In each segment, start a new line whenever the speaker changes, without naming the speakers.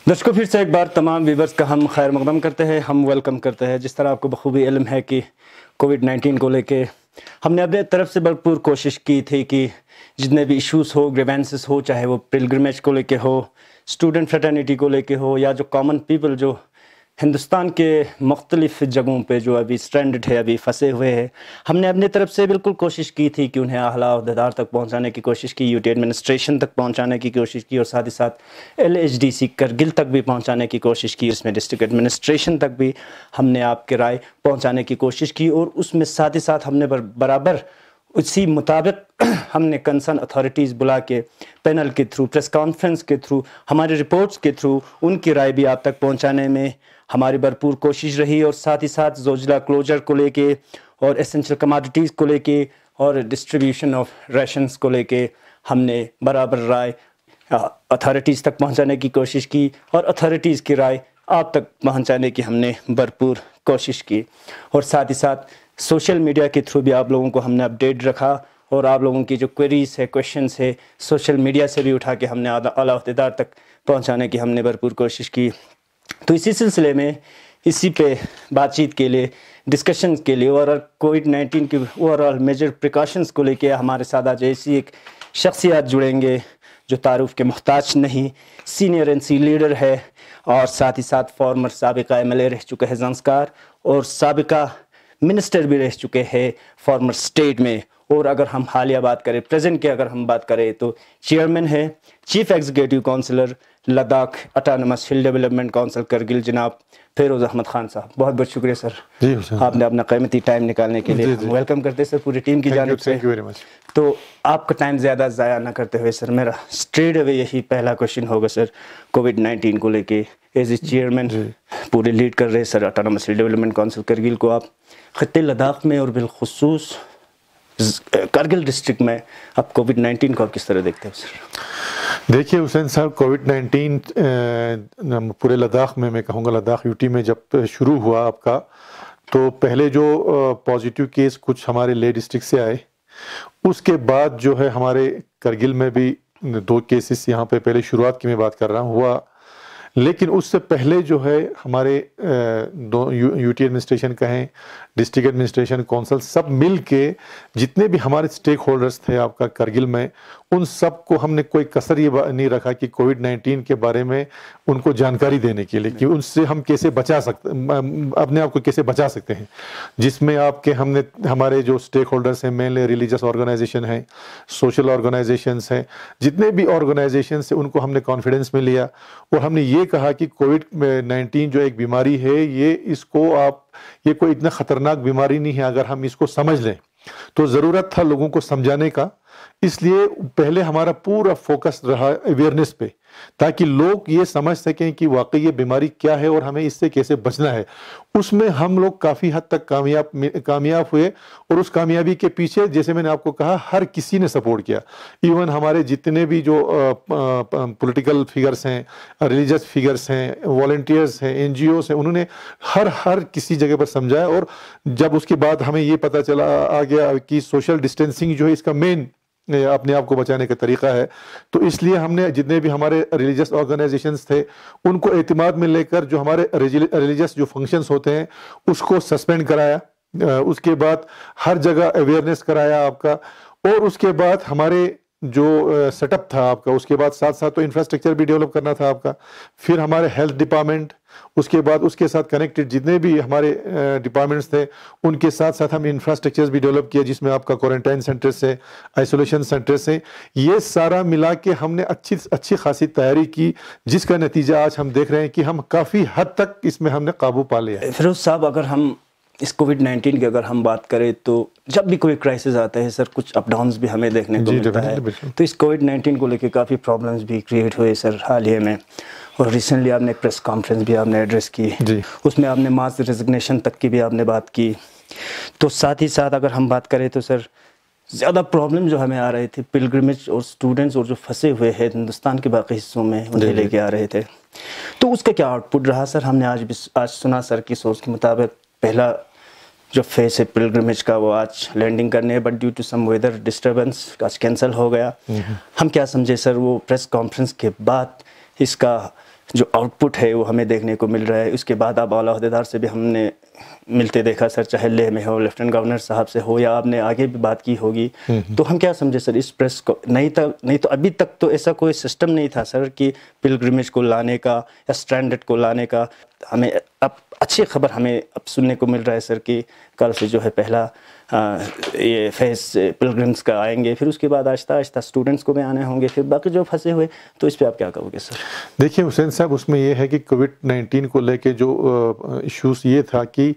दर्शकों, फिर से एक बार तमाम व्यूवर्स का हम खैर मकदम करते हैं, हम वेलकम करते हैं। जिस तरह आपको बखूबी इल्म है कि कोविड-19 को लेके हमने अपने तरफ से भरपूर कोशिश की थी कि जितने भी इश्यूज़ हो, ग्रीवेंसेस हो, चाहे वो पिलग्रिमेज को लेके हो, स्टूडेंट फ्रेटर्निटी को लेके हो, या जो कॉमन पीपल जो हिंदुस्तान के मुख्तलिफ़ जगहों पे जो अभी स्ट्रैंडेड है, अभी फंसे हुए हैं, हमने अपनी तरफ से बिल्कुल कोशिश की थी कि उन्हें आला ओहदेदार तक पहुंचाने की कोशिश की, यूटी एडमिनिस्ट्रेशन तक पहुंचाने की कोशिश की, और साथ ही साथ LHDC करगिल तक भी पहुंचाने की कोशिश की। इसमें डिस्ट्रिक्ट एडमिनिस्ट्रेशन तक भी हमने आपके राय पहुंचाने की कोशिश की, और उसमें साथ ही साथ हमने बराबर उसी मुताबिक हमने कंसर्न अथॉरिटीज़ बुला के पैनल के थ्रू, प्रेस कॉन्फ्रेंस के थ्रू, हमारे रिपोर्ट्स के थ्रू उनकी राय भी आप तक पहुंचाने में हमारी भरपूर कोशिश रही। और साथ ही साथ जोजिला क्लोजर को लेके और एसेंशियल कमोडिटीज़ को लेके और डिस्ट्रीब्यूशन ऑफ रेशंस को लेके हमने बराबर राय अथॉरिटीज़ तक पहुंचाने की कोशिश की, और अथॉरिटीज़ की राय आप तक पहुंचाने की हमने भरपूर कोशिश की। और साथ ही साथ सोशल मीडिया के थ्रू भी आप लोगों को हमने अपडेट रखा, और आप लोगों की जो क्वेरीज है, क्वेश्चंस है, सोशल मीडिया से भी उठा के हमने आला ओहदेदार तक पहुंचाने की हमने भरपूर कोशिश की। तो इसी सिलसिले में इसी पे बातचीत के लिए, डिस्कशन के लिए और कोविड-19 की ओवरऑल मेजर प्रिकॉशंस को लेके हमारे साथ आज ऐसी एक शख्सियत जुड़ेंगे जो तारुफ के मोहताज नहीं, सीनियर NC लीडर है, और साथ ही साथ फॉर्मर साबिका MLA रह चुके हैं ज़ंस्कार, और साबिका मिनिस्टर भी रह चुके हैं फॉर्मर स्टेट में। और अगर हम हालिया बात करें, प्रेजेंट की अगर हम बात करें, तो चेयरमैन है chief executive councillor Ladakh autonomous hill development council Kargil, जनाब फेरोज अहमद खान साहब। बहुत बहुत शुक्रिया सर, आपने अपना कीमती टाइम निकालने के लिए। वेलकम करते हैं सर पूरी टीम की जानिब से। तो आपका टाइम ज़्यादा ज़ाया ना करते हुए सर, मेरा स्ट्रेट अवे यही पहला क्वेश्चन होगा सर, कोविड-19 को लेके एज ए चेयरमैन पूरे लीड कर रहे sir autonomous hill development council Kargil को, आप खत्ते लद्दाख में और बिलखुसूस करगिल डिस्ट्रिक्ट में आप कोविड-19 को आप किस तरह देखते हैं सर?
देखिए हुसैन साहब, कोविड-19 पूरे लद्दाख में, मैं कहूँगा लद्दाख यूटी में जब शुरू हुआ आपका, तो पहले जो पॉजिटिव केस कुछ हमारे ले डिस्ट्रिक्ट से आए, उसके बाद जो है हमारे करगिल में भी 2 केसेस यहाँ पे पहले शुरुआत की मैं बात कर रहा हूँ हुआ। लेकिन उससे पहले जो है हमारे यूटी एडमिनिस्ट्रेशन कहें, डिस्ट्रिक्ट एडमिनिस्ट्रेशन काउंसिल, सब मिल के जितने भी हमारे स्टेक होल्डर्स थे आपका करगिल में, उन सब को हमने कोई कसर ये नहीं रखा कि कोविड-19 के बारे में उनको जानकारी देने के लिए कि उनसे हम कैसे बचा सकते, अपने आप को कैसे बचा सकते हैं। जिसमें आपके हमने हमारे जो स्टेक होल्डर्स हैं, मेनली रिलीजियस ऑर्गेनाइजेशन हैं, सोशल ऑर्गेनाइजेशंस हैं, जितने भी ऑर्गेनाइजेशंस हैं उनको हमने कॉन्फिडेंस में लिया, और हमने ये कहा कि कोविड-19 जो एक बीमारी है, ये कोई इतना खतरनाक बीमारी नहीं है। अगर हम इसको समझ लें तो ज़रूरत था लोगों को समझाने का, इसलिए पहले हमारा पूरा फोकस रहा अवेयरनेस पे, ताकि लोग ये समझ सकें कि वाकई ये बीमारी क्या है और हमें इससे कैसे बचना है। उसमें हम लोग काफ़ी हद तक कामयाब हुए, और उस कामयाबी के पीछे जैसे मैंने आपको कहा हर किसी ने सपोर्ट किया। इवन हमारे जितने भी जो पॉलिटिकल फिगर्स हैं, रिलीजियस फिगर्स हैं, वॉलंटियर्स हैं, NGOs हैं, उन्होंने हर किसी जगह पर समझाया। और जब उसके बाद हमें ये पता चला आ गया कि सोशल डिस्टेंसिंग जो है इसका मेन अपने आप को बचाने का तरीका है, तो इसलिए हमने जितने भी हमारे रिलीजियस ऑर्गेनाइजेशंस थे उनको एतमाद में लेकर जो हमारे रिलीजियस जो फंक्शंस होते हैं उसको सस्पेंड कराया। उसके बाद हर जगह अवेयरनेस कराया आपका, और उसके बाद हमारे जो सेटअप था आपका, उसके बाद साथ साथ तो इंफ्रास्ट्रक्चर भी डेवलप करना था आपका। फिर हमारे हेल्थ डिपार्टमेंट, उसके बाद उसके साथ कनेक्टेड जितने भी हमारे डिपार्टमेंट्स थे उनके साथ साथ हम इंफ्रास्ट्रक्चर भी डेवलप किया, जिसमें आपका क्वारंटाइन सेंटर से, आइसोलेशन सेंटर से, ये सारा मिला के हमने अच्छी खासी तैयारी की, जिसका नतीजा आज हम देख रहे हैं कि हम काफ़ी हद तक इसमें हमने काबू पा लिया।
फिरोज साहब, अगर हम इस कोविड-19 की अगर हम बात करें, तो जब भी कोई क्राइसिस आता है सर, कुछ अप डाउन्स भी हमें देखने को मिलता है। तो इस कोविड-19 को लेकर काफ़ी प्रॉब्लम्स भी क्रिएट हुए सर हाल ही में, और रिसेंटली आपने एक प्रेस कॉन्फ्रेंस भी आपने एड्रेस की, उसमें आपने मास रेजिग्नेशन तक की भी आपने बात की। तो साथ ही साथ अगर हम बात करें तो सर, ज़्यादा प्रॉब्लम जो हमें आ रहे थे पिलग्रिमेज और स्टूडेंट्स और जो फंसे हुए हैं हिंदुस्तान के बाकी हिस्सों में, उन्हें लेके आ रहे थे, तो उसका क्या आउटपुट रहा सर? हमने आज सुना सर की सोच के मुताबिक पहला जो फेस है पिलग्रिमेज का वो आज लैंडिंग करने है, but due to some weather disturbance आज कैंसिल हो गया। हम क्या समझे सर, वो प्रेस कॉन्फ्रेंस के बाद इसका जो आउटपुट है वो हमें देखने को मिल रहा है। उसके बाद आप आला अहदेदार से भी हमने मिलते देखा सर, चाहे लेह में हो, लेफ्टिनेंट गवर्नर साहब से हो, या आपने आगे भी बात की होगी। तो हम क्या समझे सर इस प्रेस को, नहीं तो अभी तक तो ऐसा कोई सिस्टम नहीं था सर कि पिलग्रिमेज को लाने का या स्टैंडर्ड को लाने का। हमें अब अच्छी खबर हमें अब सुनने को मिल रहा है सर कि कल से जो है पहला ये फेज पिलग्रिम्स का आएंगे, फिर उसके बाद आहिस्ता आहिस्ता स्टूडेंट्स को भी आने होंगे, फिर बाकी जो फंसे हुए। तो इस पे आप क्या कहोगे सर?
देखिए हुसैन साहब, उसमें ये है कि कोविड-19 को लेके जो इश्यूज ये था कि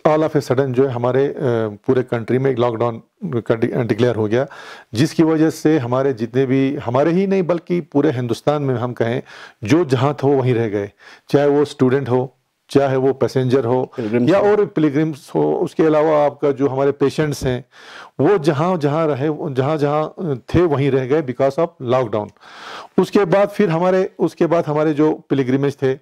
ऑल ऑफ ए सडन जो है हमारे पूरे कंट्री में एक लॉकडाउन का डिक्लेयर हो गया, जिसकी वजह से हमारे जितने भी, हमारे ही नहीं बल्कि पूरे हिंदुस्तान में हम कहें, जो जहाँ था वहीं रह गए, चाहे वो स्टूडेंट हो, चाहे वो पैसेंजर हो या और पिलग्रिम्स हो। उसके अलावा आपका जो हमारे पेशेंट्स हैं वो जहाँ जहाँ रहे, जहाँ जहाँ थे वहीं रह गए बिकॉज ऑफ लॉकडाउन। उसके बाद हमारे जो पिलग्रिमेज थे,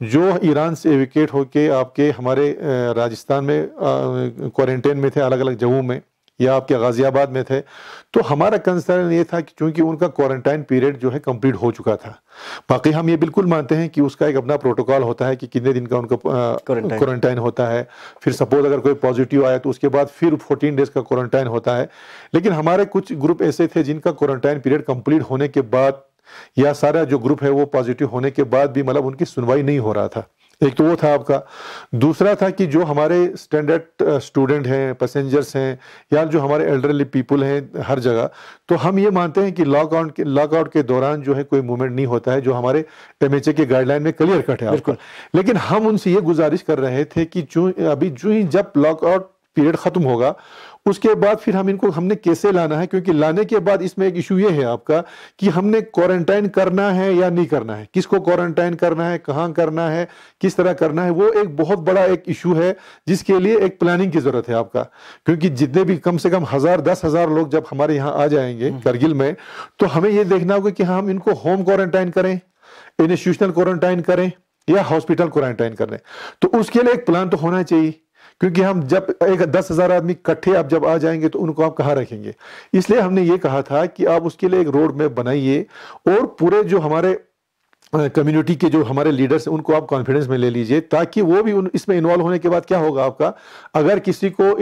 जो ईरान से एविकेट होके आपके हमारे राजस्थान में क्वारंटाइन में थे, अलग अलग जगहों में, या आपके गाजियाबाद में थे, तो हमारा कंसर्न ये था कि चूंकि उनका क्वारंटाइन पीरियड जो है कंप्लीट हो चुका था। बाकी हम ये बिल्कुल मानते हैं कि उसका एक अपना प्रोटोकॉल होता है कि कितने दिन का उनका क्वारंटाइन होता है। फिर सपोज अगर कोई पॉजिटिव आया तो उसके बाद फिर 14 डेज का क्वारंटाइन होता है। लेकिन हमारे कुछ ग्रुप ऐसे थे जिनका क्वारंटाइन पीरियड कंप्लीट होने के बाद, या सारा जो ग्रुप है वो पॉजिटिव होने के बाद भी मतलब उनकी सुनवाई नहीं हो रहा था। एक तो वो था आपका। दूसरा था कि जो हमारे स्टैंडर्ड स्टूडेंट हैं, पैसेंजर्स हैं, या जो हमारे एल्डरली पीपल हैं हर जगह, तो हम ये मानते हैं कि लॉकआउट के दौरान जो है कोई मूवमेंट नहीं होता है, जो हमारे एमएचए के गाइडलाइन में क्लियर कट है आपको। लेकिन हम उनसे ये गुजारिश कर रहे थे कि जब लॉकआउट पीरियड खत्म होगा उसके बाद फिर हमने कैसे लाना है, क्योंकि लाने के बाद इसमें एक इशू ये है आपका कि हमने क्वारंटाइन करना है या नहीं करना है, किसको क्वारंटाइन करना है, कहाँ करना है, किस तरह करना है, वो एक बहुत बड़ा एक इशू है जिसके लिए एक प्लानिंग की जरूरत है आपका। क्योंकि जितने भी कम से कम 1000-10,000 लोग जब हमारे यहाँ आ जाएंगे करगिल में, तो हमें ये देखना होगा कि हम इनको होम क्वारंटाइन करें, इंस्टीट्यूशनल क्वारंटाइन करें या हॉस्पिटल क्वारंटाइन करें। तो उसके लिए एक प्लान तो होना चाहिए, क्योंकि हम जब 10,000 आदमी इकट्ठे आप जब आ जाएंगे तो उनको आप कहाँ रखेंगे। इसलिए हमने ये कहा था कि आप उसके लिए एक रोड मैप बनाइए और पूरे जो हमारे कम्युनिटी के जो हमारे लीडर्स हैं उनको आप कॉन्फिडेंस में ले लीजिए, ताकि वो भी इसमें इन्वॉल्व होने के बाद क्या होगा आपका, अगर किसी को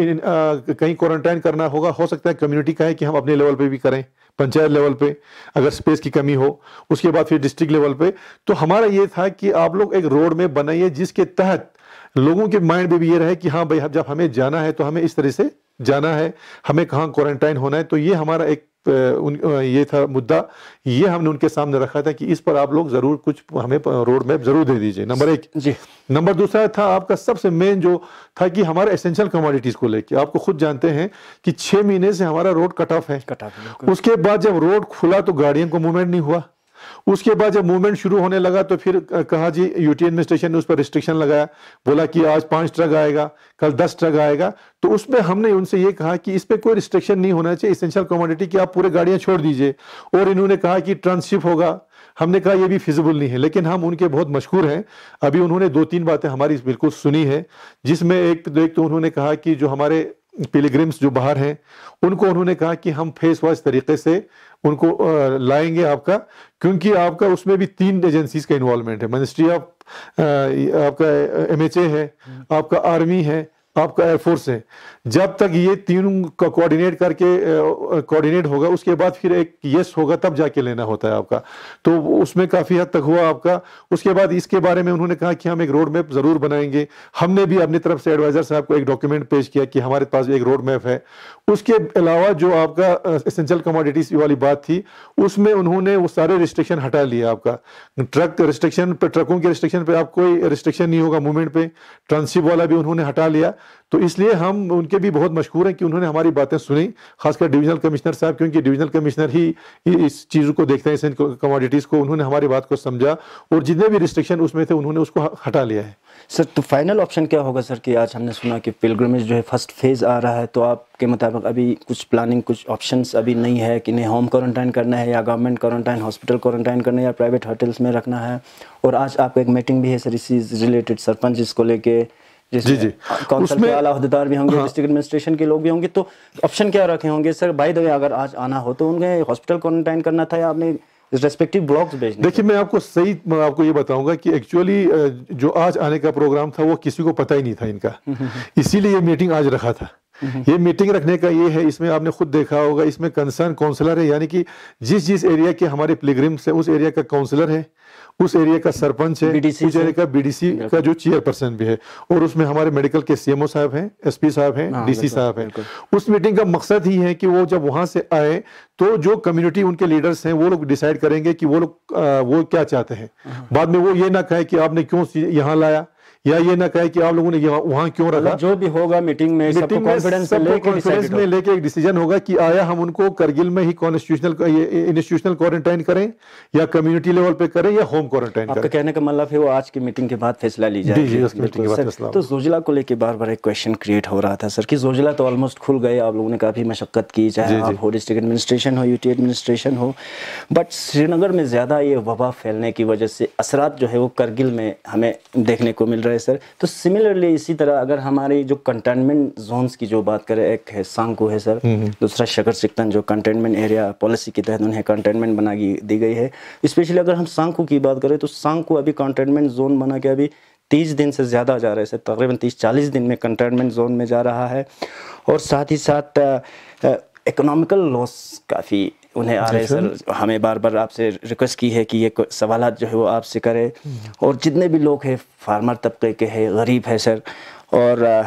कहीं क्वारंटाइन करना होगा, हो सकता है कम्युनिटी का है कि हम अपने लेवल पे भी करें, पंचायत लेवल पे अगर स्पेस की कमी हो, उसके बाद फिर डिस्ट्रिक्ट लेवल पे। तो हमारा ये था कि आप लोग एक रोड मैप बनाइए जिसके तहत लोगों के माइंड में भी ये रहे कि हाँ भाई जब हमें जाना है तो हमें इस तरह से जाना है, हमें कहाँ क्वारंटाइन होना है। तो ये हमारा एक ये था मुद्दा, ये हमने उनके सामने रखा था कि इस पर आप लोग जरूर कुछ हमें रोड मैप जरूर दे दीजिए, नंबर 1 जी। नंबर दूसरा था आपका सबसे मेन जो था कि हमारे एसेंशियल कमोडिटीज को लेके, आपको खुद जानते हैं कि 6 महीने से हमारा रोड कट ऑफ है। उसके बाद जब रोड खुला तो गाड़ियों को मूवमेंट नहीं हुआ। उसके बाद जब मूवमेंट शुरू होने लगा तो फिर कहा जी यूटी एडमिनिस्ट्रेशन ने उस पर रिस्ट्रिक्शन लगाया, बोला कि आज 5 ट्रक आएगा, कल 10 ट्रक आएगा। तो उसमें हमने उनसे ये कहा कि इस पे कोई रिस्ट्रिक्शन नहीं होना चाहिए, एसेंशियल कमोडिटी की आप पूरे गाड़ियां छोड़ दीजिए। और इन्होंने कहा कि ट्रांसशिप होगा, हमने कहा ये भी फिजिबल नहीं है। लेकिन हम उनके बहुत मशहूर हैं, अभी उन्होंने 2-3 बातें हमारी बिल्कुल सुनी है, जिसमें एक तो उन्होंने कहा कि जो हमारे पिलग्रिम्स जो बाहर हैं उनको उन्होंने कहा कि हम फेस वाइज तरीके से उनको लाएंगे आपका, क्योंकि आपका उसमें भी 3 एजेंसीज का इन्वॉल्वमेंट है, मिनिस्ट्री ऑफ आपका एमएचए है, आपका आर्मी है, आपका एयरफोर्स है। जब तक ये तीनों का कोऑर्डिनेट होगा उसके बाद फिर एक यस होगा तब जाके लेना होता है आपका। तो उसमें काफ़ी हद तक हुआ आपका। उसके बाद इसके बारे में उन्होंने कहा कि हम एक रोड मैप ज़रूर बनाएंगे। हमने भी अपनी तरफ से एडवाइज़र साहब को एक डॉक्यूमेंट पेश किया कि हमारे पास एक रोड मैप है। उसके अलावा जो आपका एसेंशियल कमोडिटीज वाली बात थी उसमें उन्होंने वो सारे रिस्ट्रिक्शन हटा लिए। आपका ट्रक रिस्ट्रिक्शन पे, ट्रकों के रिस्ट्रिक्शन पे आप कोई रिस्ट्रिक्शन नहीं होगा मूवमेंट पे, ट्रांसशिप वाला भी उन्होंने हटा लिया। तो इसलिए हम उनके भी बहुत मशहूर हैं कि उन्होंने हमारी बातें सुनी, खासकर डिविजनल कमिश्नर साहब, क्योंकि डिविजनल कमिश्नर ही इस चीज़ों को देखते हैं, इस कमोडिटीज़ को। उन्होंने हमारी बात को समझा और जितने भी रिस्ट्रिक्शन उसमें थे उन्होंने उसको हटा लिया है।
सर तो फाइनल ऑप्शन क्या होगा सर कि आज हमने सुना कि पिलग्रिमेज जो है फर्स्ट फेज़ आ रहा है, तो आपके मुताबिक अभी कुछ प्लानिंग, कुछ ऑप्शंस अभी नहीं है कि नहीं होम क्वारंटाइन करना है या गवर्नमेंट क्वारंटाइन, हॉस्पिटल क्वारंटाइन करना है या प्राइवेट होटल्स में रखना है? और आज आपका एक मीटिंग भी है सर इसी रिलेटेड, सरपंच इसको लेके,
जी जी,
काउंसिल के आला अहदेदार भी होंगे, डिस्ट्रिक्ट एडमिनिस्ट्रेशन के लोग भी होंगे, तो ऑप्शन क्या रखे होंगे सर? बाय द वे अगर आज आना हो तो उन्हें हॉस्पिटल क्वारंटाइन करना था या आपने रेस्पेक्टिव ब्लॉग्स भेजने।
देखिए मैं आपको ये बताऊंगा कि एक्चुअली जो आज आने का प्रोग्राम था वो किसी को पता ही नहीं था इनका, इसीलिए ये मीटिंग आज रखा था। ये मीटिंग रखने का ये है, इसमें आपने खुद देखा होगा, इसमें कंसर्न काउंसलर है, यानी कि जिस एरिया के हमारे पिलग्रिम्स है उस एरिया का काउंसलर है, उस एरिया का सरपंच है, उस एरिया का बीडीसी का जो चेयरपर्सन भी है, और उसमें हमारे मेडिकल के सीएमओ साहब हैं, एसपी साहब हैं, डीसी साहब हैं। उस मीटिंग का मकसद ही है कि वो जब वहां से आए तो जो कम्युनिटी उनके लीडर्स हैं वो लोग डिसाइड करेंगे कि वो क्या चाहते हैं। बाद में वो ये ना कहे कि आपने क्यों यहाँ लाया, या ये ना कहे कि आप लोगों ने वहां क्यों रखा।
जो भी होगा मीटिंग में सबको कॉन्फिडेंस
में लेके एक डिसीजन होगा कि आया हम उनको करगिल में ही इंस्टीट्यूशनल क्वारंटाइन करें या कम्युनिटी लेवल पे करें या होम क्वारंटाइन करें।
आपका कहने का मतलब है वो आज की मीटिंग के बाद फैसला ली जाएगी। तो जोजिला को लेके बार बार एक क्वेश्चन क्रिएट हो रहा था सर कि जोजिला तो ऑलमोस्ट खुल गए, आप लोगों ने काफी मशक्कत की, चाहे आप हो डिस्ट्रिक्ट एडमिनिस्ट्रेशन हो, यूटी एडमिनिस्ट्रेशन हो, बट श्रीनगर में ज्यादा ये वबा फैलने की वजह से असरात जो है वो करगिल में हमें देखने को मिल रहा है सर। तो सिमिलरली इसी तरह अगर हमारी जो कंटेनमेंट जोन्स की जो बात करें, एक है सांगू है सर, दूसरा शकर सिकतन जो कंटेनमेंट एरिया पॉलिसी के तहत उन्हें कंटेनमेंट बना दी गई है। स्पेशली अगर हम सांगू की बात करें तो सांगू अभी कंटेनमेंट जोन बना के अभी 30 दिन से ज़्यादा जा रहा है सर, तकरीबन 30-40 दिन में कंटेनमेंट जोन में जा रहा है। और साथ ही साथ इकोनॉमिकल लॉस काफ़ी उन्हें आ रहे सर। हमें बार बार आपसे रिक्वेस्ट की है कि ये सवालात जो है वो आपसे करें, और जितने भी लोग हैं फार्मर तबके के हैं, गरीब है सर, और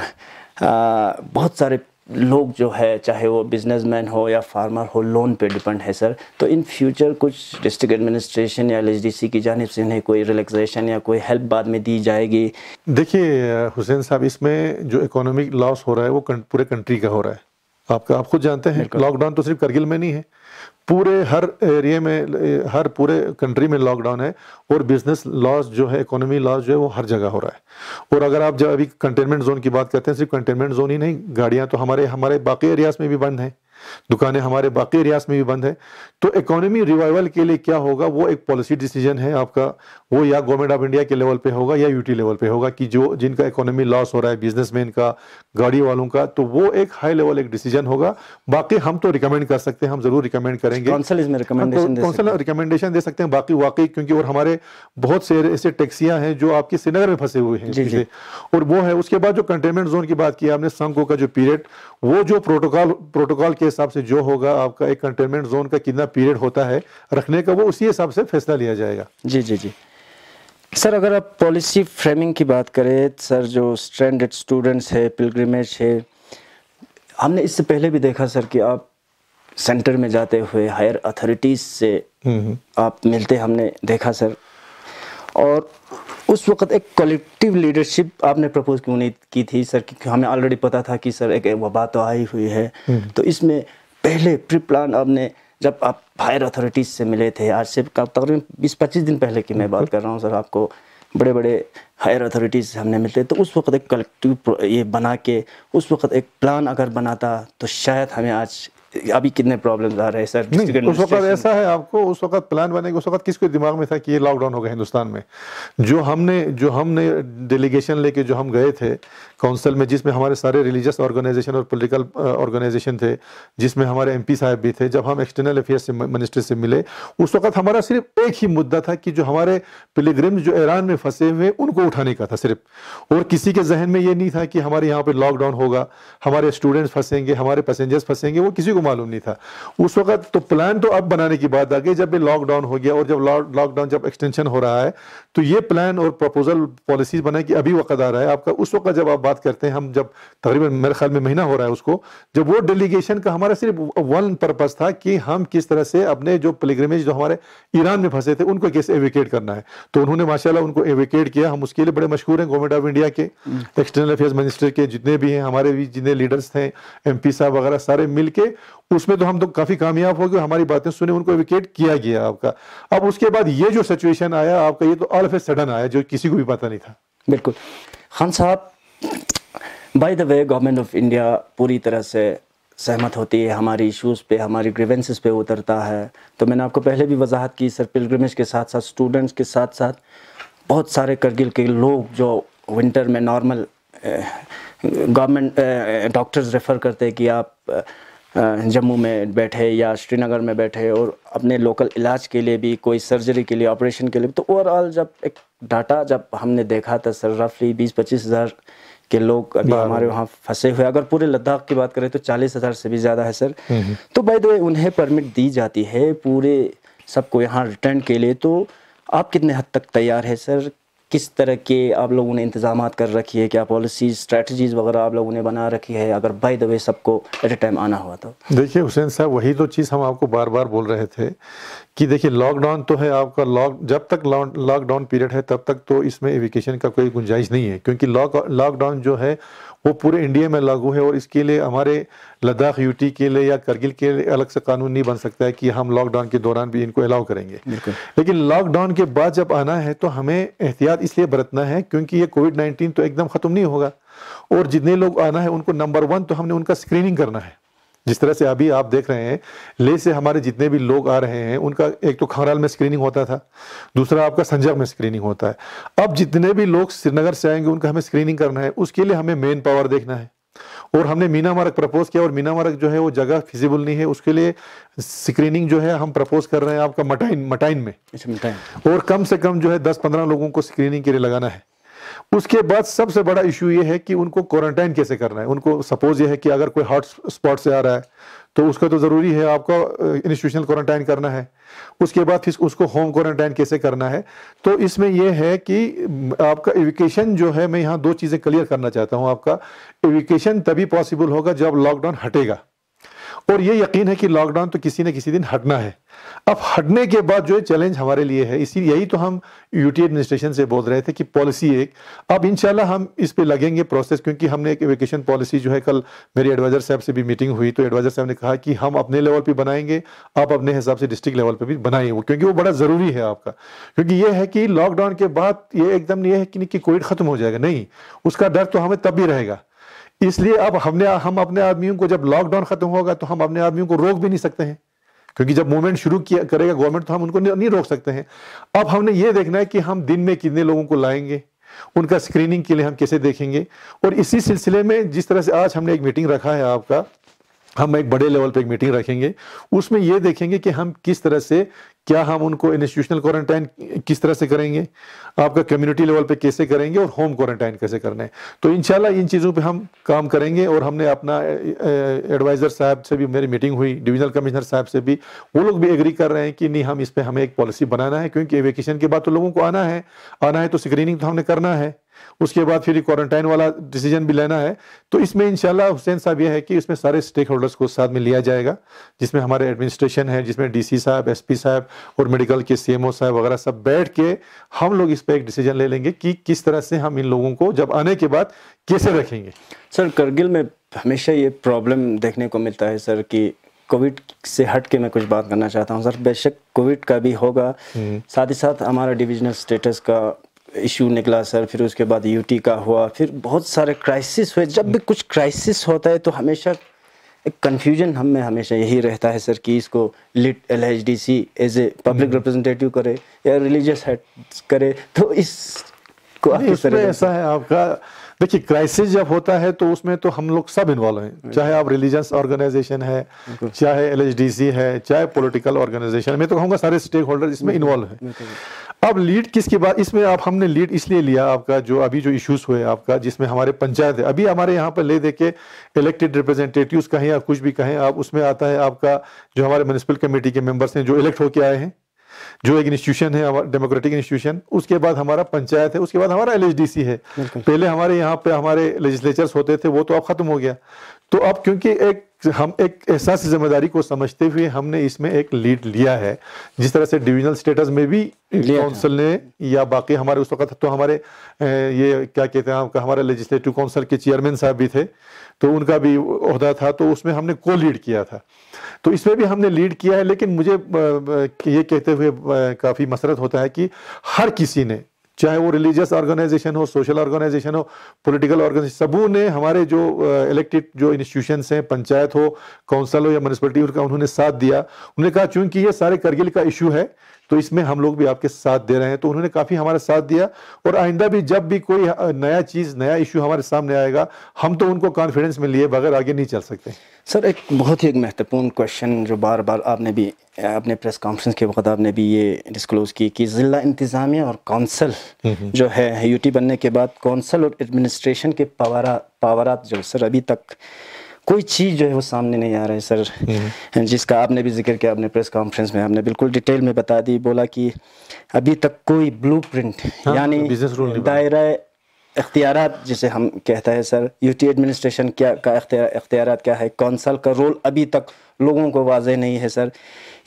बहुत सारे लोग जो है चाहे वो बिजनेसमैन हो या फार्मर हो लोन पे डिपेंड है सर। तो इन फ्यूचर कुछ डिस्ट्रिक्ट एडमिनिस्ट्रेशन या एलएचडीसी की जानिब से उन्हें कोई रिलैक्सेशन या कोई हेल्प बाद में दी जाएगी?
देखिए हुसैन साहब, इसमें जो इकोनॉमिक लॉस हो रहा है वो पूरे कंट्री का हो रहा है। आप खुद जानते हैं लॉकडाउन तो सिर्फ करगिल में नहीं है, पूरे हर एरिया में, हर पूरे कंट्री में लॉकडाउन है, और बिजनेस लॉस जो है, इकोनॉमी लॉस जो है वो हर जगह हो रहा है। और अगर आप जब अभी कंटेनमेंट जोन की बात करते हैं, सिर्फ कंटेनमेंट जोन ही नहीं, गाड़ियां तो हमारे बाकी एरियाज में भी बंद हैं, दुकानें हमारे बाकी एरियाज में भी बंद है। तो इकोनॉमी रिवाइवल के लिए क्या होगा, वो एक पॉलिसी डिसीजन है आपका, वो या गवर्नमेंट ऑफ इंडिया के लेवल पे होगा या यूटी लेवल पे होगा कि जो जिनका इकोनॉमी लॉस हो रहा है, बिजनेसमैन का, गाड़ी वालों का, तो वो एक हाई लेवल एक डिसीजन होगा। बाकी हम तो रिकमेंड कर सकते हैं, हम जरूर रिकमेंड करेंगे,
काउंसिल
रिकमेंडेशन दे सकते हैं बाकी वाकई, क्योंकि और हमारे बहुत से ऐसे टैक्सियां हैं जो आपकी श्रीनगर में फंसे हुए हैं, और वो है। उसके बाद जो कंटेनमेंट जोन की बात की आपने, संघों का जो पीरियड, वो जो प्रोटोकॉल के हिसाब से जो होगा आपका एक कंटेनमेंट जोन का कितना पीरियड होता है रखने का, वो उसी हिसाब से फैसला लिया जाएगा।
जी सर, अगर आप पॉलिसी फ्रेमिंग की बात करें सर, जो स्ट्रैंडेड स्टूडेंट्स है, पिलग्रिमेज है, हमने इससे पहले भी देखा सर कि आप सेंटर में जाते हुए हायर अथॉरिटीज से आप मिलते, हमने देखा सर। और उस वक्त एक कलेक्टिव लीडरशिप आपने प्रपोज क्यों नहीं की थी सर? क्योंकि हमें ऑलरेडी पता था कि सर एक वबा तो आई हुई है, तो इसमें पहले प्री प्लान आपने, जब आप हायर अथॉरिटीज से मिले थे, आज से तकरीबन 20-25 दिन पहले की मैं बात कर रहा हूँ सर, आपको बड़े बड़े हायर अथॉरिटीज से हमने मिलते, तो उस वक्त एक कलेक्टिव ये बना के उस वक्त एक प्लान अगर बनाता तो शायद हमें आज, अभी कितने प्रॉब्लम्स आ रहे हैं सर?
उस वक्त ऐसा है, आपको उस वक्त प्लान बनेगा, उस वक्त किसके दिमाग में था कि ये लॉकडाउन होगा हिंदुस्तान में? जो हमने डेलीगेशन लेके जो हम गए थे काउंसिल में, जिसमें हमारे सारे रिलीजियस ऑर्गेनाइजेशन और पॉलिटिकल ऑर्गेनाइजेशन थे, जिसमें हमारे एमपी साहब भी थे, जब हम एक्सटर्नल अफेयर्स मिनिस्टर से मिले, उस वक्त हमारा सिर्फ एक ही मुद्दा था कि जो हमारे पिलग्रिम्स जो ईरान में फंसे हुए उनको उठाने का था सिर्फ, और किसी के जहन में ये नहीं था कि हमारे यहाँ पे लॉकडाउन होगा, हमारे स्टूडेंट्स फंसेंगे, हमारे पैसेंजर्स फंसेंगे, वो किसी को मालूम नहीं था उस वक्त। तो प्लान तो अब बनाने की बात आ गई जब ये लॉकडाउन हो गया, और जब लॉकडाउन जब एक्सटेंशन हो रहा है, तो ये प्लान और प्रपोजल पॉलिसीज बनाए कि अभी वक्त आ रहा है आपका। उस वक्त जब आप बात करते हैं, हम जब तकरीबन मेरे ख्याल में महीना हो रहा है उसको, जब वो डेलीगेशन का हमारा सिर्फ वन पर्पस था कि हम किस तरह से अपने जो पिलग्रिमेज जो हमारे ईरान में फंसे थे उनको कैसे एविकेट करना है। तो उन्होंने माशाल्लाह उनको एविकेट किया, हम उसके लिए बड़े मशहूर हैं। गवर्नमेंट ऑफ इंडिया के एक्सटर्नल अफेयर्स मिनिस्टर के जितने भी हैं, हमारे भी जितने लीडर्स थे, एमपी साहब वगैरह, सारे मिलके उसमें तो हम तो काफी कामयाब हो गए, हमारी बातें सुने, उनको एविकेट किया गया आपका। अब उसके बाद ये जो सिचुएशन आया आपका, ये तो ऑल ऑफ ए सडन आया, जो किसी को भी पता नहीं था।
बिल्कुल खान साहब, by the way government of India पूरी तरह से सहमत होती है, हमारी इश्यूज़ पे, हमारी ग्रीवेंसेस पे उतरता है। तो मैंने आपको पहले भी वजाहत की सर, पिलग्रिमेज के साथ साथ स्टूडेंट्स के साथ साथ बहुत सारे करगिल के लोग जो विंटर में नॉर्मल गवर्नमेंट डॉक्टर्स रेफ़र करते हैं कि आप जम्मू में बैठे या श्रीनगर में बैठे और अपने लोकल इलाज के लिए भी, कोई सर्जरी के लिए, ऑपरेशन के लिए, तो ओवरऑल जब एक डाटा जब हमने देखा था सर, रफली 20-25 हज़ार के लोग अभी हमारे वहाँ फंसे हुए। अगर पूरे लद्दाख की बात करें तो 40,000 से भी ज़्यादा है सर। तो बाय द वे उन्हें परमिट दी जाती है पूरे सबको यहाँ रिटर्न के लिए। तो आप कितने हद तक तैयार है सर? किस तरह के आप लोगों ने इंतजामात कर रखी है? क्या पॉलिसीज, स्ट्रेटजीज वगैरह आप लोगों ने बना रखी है अगर बाय द वे सबको एट ए टाइम आना हुआ तो?
देखिए हुसैन साहब, वही तो चीज़ हम आपको बार बार बोल रहे थे कि देखिए लॉकडाउन तो है आपका, जब तक लॉकडाउन पीरियड है तब तक तो इसमें एविकेशन का कोई गुंजाइश नहीं है, क्योंकि लॉकडाउन जो है वो पूरे इंडिया में लागू है और इसके लिए हमारे लद्दाख यूटी के लिए या करगिल के लिए अलग से कानून नहीं बन सकता है कि हम लॉकडाउन के दौरान भी इनको अलाउ करेंगे। लेकिन लॉकडाउन के बाद जब आना है तो हमें एहतियात इसलिए बरतना है क्योंकि ये कोविड-19 तो एकदम ख़त्म नहीं होगा, और जितने लोग आना है उनको नंबर 1 तो हमने उनका स्क्रीनिंग करना है। जिस तरह से अभी आप देख रहे हैं ले से हमारे जितने भी लोग आ रहे हैं उनका एक तो खंगराल में स्क्रीनिंग होता था, दूसरा आपका संजय में स्क्रीनिंग होता है। अब जितने भी लोग श्रीनगर से आएंगे उनका हमें स्क्रीनिंग करना है, उसके लिए हमें मेन पावर देखना है। और हमने मीना मार्ग प्रपोज किया और मीना मार्ग जो है वो जगह फिजिबल नहीं है, उसके लिए स्क्रीनिंग जो है हम प्रपोज कर रहे हैं आपका मटाइन में, और कम से कम जो है 10-15 लोगों को स्क्रीनिंग के लिए लगाना है। उसके बाद सबसे बड़ा इशू ये है कि उनको क्वारंटाइन कैसे करना है। उनको सपोज ये है कि अगर कोई हॉट स्पॉट से आ रहा है तो उसका तो ज़रूरी है आपका इंस्टीट्यूशनल क्वारंटाइन करना है, उसके बाद फिर उसको होम क्वारंटाइन कैसे करना है। तो इसमें यह है कि आपका एविकेशन जो है, मैं यहाँ 2 चीज़ें क्लियर करना चाहता हूँ। आपका एविकेशन तभी पॉसिबल होगा जब लॉकडाउन हटेगा, और ये यकीन है कि लॉकडाउन तो किसी न किसी दिन हटना है। अब हटने के बाद जो है चैलेंज हमारे लिए है, इसी यही तो हम यूटी एडमिनिस्ट्रेशन से बोल रहे थे कि पॉलिसी एक, अब इंशाल्लाह हम इस पे लगेंगे प्रोसेस, क्योंकि हमने एक एविकेशन पॉलिसी जो है, कल मेरे एडवाइजर साहब से भी मीटिंग हुई तो एडवाइजर साहब ने कहा कि हम अपने लेवल पे बनाएंगे, आप अपने हिसाब से डिस्ट्रिक्ट लेवल पे भी बनाइए वो, क्योंकि वो बड़ा ज़रूरी है आपका। क्योंकि ये है कि लॉकडाउन के बाद ये एकदम ये है कि कोविड ख़त्म हो जाएगा, नहीं, उसका डर तो हमें तब भी रहेगा। इसलिए अब हम अपने आदमियों को, जब लॉकडाउन खत्म होगा तो हम अपने आदमियों को रोक भी नहीं सकते हैं, क्योंकि जब मूवमेंट शुरू करेगा गवर्नमेंट तो हम उनको नहीं रोक सकते हैं। अब हमने ये देखना है कि हम दिन में कितने लोगों को लाएंगे, उनका स्क्रीनिंग के लिए हम कैसे देखेंगे। और इसी सिलसिले में जिस तरह से आज हमने एक मीटिंग रखा है आपका, हम एक बड़े लेवल पे एक मीटिंग रखेंगे, उसमें ये देखेंगे कि हम किस तरह से, क्या हम उनको इंस्टीट्यूशनल क्वारंटाइन किस तरह से करेंगे, आपका कम्युनिटी लेवल पे कैसे करेंगे, और होम क्वारंटाइन कैसे करना है। तो इंशाल्लाह इन चीज़ों पे हम काम करेंगे। और हमने अपना एडवाइज़र साहब से भी मेरी मीटिंग हुई, डिविजनल कमिश्नर साहब से भी, वो लोग भी एग्री कर रहे हैं कि नहीं, हम इस पर हमें एक पॉलिसी बनाना है, क्योंकि वेकेशन के बाद तो लोगों को आना है तो स्क्रीनिंग तो हमने करना है, उसके बाद फिर क्वारंटाइन वाला डिसीजन भी लेना है। तो इसमें इंशाल्लाह हुसैन साहब यह है कि इसमें सारे स्टेक होल्डर्स को साथ में लिया जाएगा, जिसमें हमारे एडमिनिस्ट्रेशन है, जिसमें डीसी साहब, एसपी साहब और मेडिकल के सीएमओ साहब वगैरह सब बैठ के हम लोग इस पर एक डिसीजन ले लेंगे कि किस तरह से हम इन लोगों को जब आने के बाद कैसे रखेंगे।
सर, करगिल में हमेशा ये प्रॉब्लम देखने को मिलता है सर कि कोविड से हट के मैं कुछ बात करना चाहता हूँ सर। बेशक कोविड का भी होगा, साथ ही साथ हमारा डिविजनल स्टेटस का इशू निकला सर, फिर उसके बाद यूटी का हुआ, फिर बहुत सारे क्राइसिस हुए। जब भी कुछ क्राइसिस होता है तो हमेशा एक कन्फ्यूजन हम में हमेशा यही रहता है सर कि इसको lead LHDC as a public representative करे या रिलीजियस हेड करे। तो इसको
ऐसा है आपका, देखिए क्राइसिस जब होता है तो उसमें तो हम लोग सब इन्वॉल्व हैं, चाहे आप रिलीजियस ऑर्गेनाइजेशन है, चाहे LHDC है, चाहे पॉलिटिकल ऑर्गेनाइजेशन, मैं तो कहूँगा सारे स्टेक होल्डर इसमें इन्वॉल्व हैं। अब लीड किसकी बात, इसमें आप हमने लीड इसलिए लिया आपका, जो अभी जो इश्यूज हुए आपका, जिसमें हमारे पंचायत है, अभी हमारे यहाँ पर ले दे के इलेक्टेड रिप्रेजेंटेटिव्स कहें या कुछ भी कहें आप, उसमें आता है आपका जो हमारे म्युनिसिपल कमेटी के मेंबर्स हैं जो इलेक्ट होके आए हैं, जो एक इंस्टीट्यूशन है हमारा डेमोक्रेटिक इंस्टीट्यूशन, उसके बाद हमारा पंचायत है, उसके बाद हमारा LHDC है। पहले हमारे यहाँ पे हमारे लेजिस्लेचर्स होते थे, वो तो अब खत्म हो गया। तो अब क्योंकि हम एक एहसास जिम्मेदारी को समझते हुए हमने इसमें एक लीड लिया है, जिस तरह से डिविजनल स्टेटस में भी काउंसिल ने या बाकी हमारे उस वक्त तो हमारे ये क्या कहते हैं आपका, हमारे लेजिस्लेटिव काउंसिल के चेयरमैन साहब भी थे, तो उनका भी ओहदा था, तो उसमें हमने को लीड किया था। तो इसमें भी हमने लीड किया है। लेकिन मुझे ये कहते हुए काफ़ी मसरत होता है कि हर किसी ने, चाहे वो रिलीजियस ऑर्गेनाइजेशन हो, सोशल ऑर्गेनाइजेशन हो, पॉलिटिकल ऑर्गेनाइजेशन, सबों ने हमारे जो इलेक्टेड जो इंस्टीट्यूशंस हैं, पंचायत हो, काउंसिल हो या म्यूनिसिपैलिटी, उनका उन्होंने साथ दिया। उन्होंने कहा चूंकि ये सारे करगिल का इशू है, तो इसमें हम लोग भी आपके साथ दे रहे हैं। तो उन्होंने काफ़ी हमारा साथ दिया, और आइंदा भी जब भी कोई नया चीज़, नया इशू हमारे सामने आएगा, हम तो उनको कॉन्फिडेंस में लिए बगैर आगे नहीं चल सकते।
सर, एक बहुत ही महत्वपूर्ण क्वेश्चन जो बार बार आपने भी अपने प्रेस कॉन्फ्रेंस के वक्त आपने भी ये डिस्क्लोज की कि ज़िला इंतज़ामिया और कौंसल जो है यूटी बनने के बाद कौंसल और एडमिनिस्ट्रेशन के पावरात जो सर अभी तक कोई चीज़ जो है वो सामने नहीं आ रहा है सर, जिसका आपने भी जिक्र किया अपने प्रेस कॉन्फ्रेंस में, आपने बिल्कुल डिटेल में बता दी, बोला कि अभी तक कोई ब्लूप्रिंट यानी दायरा इख्तियारात जिसे हम कहता है सर, यूटी एडमिनिस्ट्रेशन का इख्तियारात क्या है, कौंसल का रोल अभी तक लोगों को वाज़ेह नहीं है सर।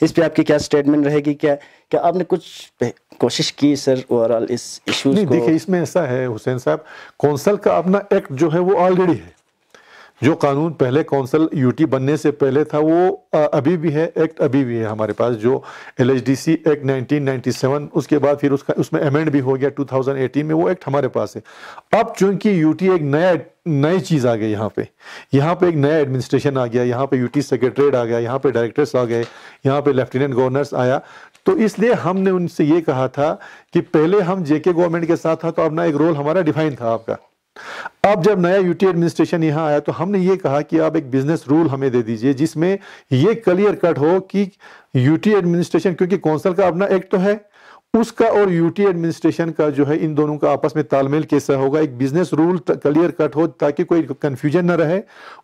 इस पे आपकी क्या स्टेटमेंट रहेगी? क्या आपने कुछ कोशिश की सर ओवरऑल इस इशूज़ को?
नहीं, देखिए इसमें ऐसा है हुसैन साहब, कौंसल का अपना एक्ट जो है वो ऑलरेडी है। जो कानून पहले कौंसल यूटी बनने से पहले था वो अभी भी है, एक्ट अभी भी है हमारे पास, जो LHDC एक्ट 1997, उसके बाद फिर उसमें अमेंड भी हो गया 2018 में, वो एक्ट हमारे पास है। अब चूंकि यूटी एक नई चीज़ आ गई, यहाँ पे एक नया एडमिनिस्ट्रेशन आ गया, यहाँ पे यूटी सेक्रेटरीट आ गया, यहाँ पे डायरेक्टर्स आ गए, यहाँ पे लेफ्टिनेंट गवर्नर्स आया, तो इसलिए हमने उनसे ये कहा था कि पहले हम जेके गवर्नमेंट के साथ था तो अपना एक रोल हमारा डिफाइन था आपका। अब जब नया यूटी एडमिनिस्ट्रेशन यहाँ आया तो हमने ये कहा कि आप एक बिजनेस रूल हमें दे दीजिए जिसमें ये क्लियर कट हो कि यूटी एडमिनिस्ट्रेशन, क्योंकि कौंसल का अपना एक्ट तो है, उसका और यूटी एडमिनिस्ट्रेशन का जो है इन दोनों का आपस में तालमेल कैसा होगा, एक बिजनेस रूल क्लियर कट हो ताकि कोई कंफ्यूजन ना रहे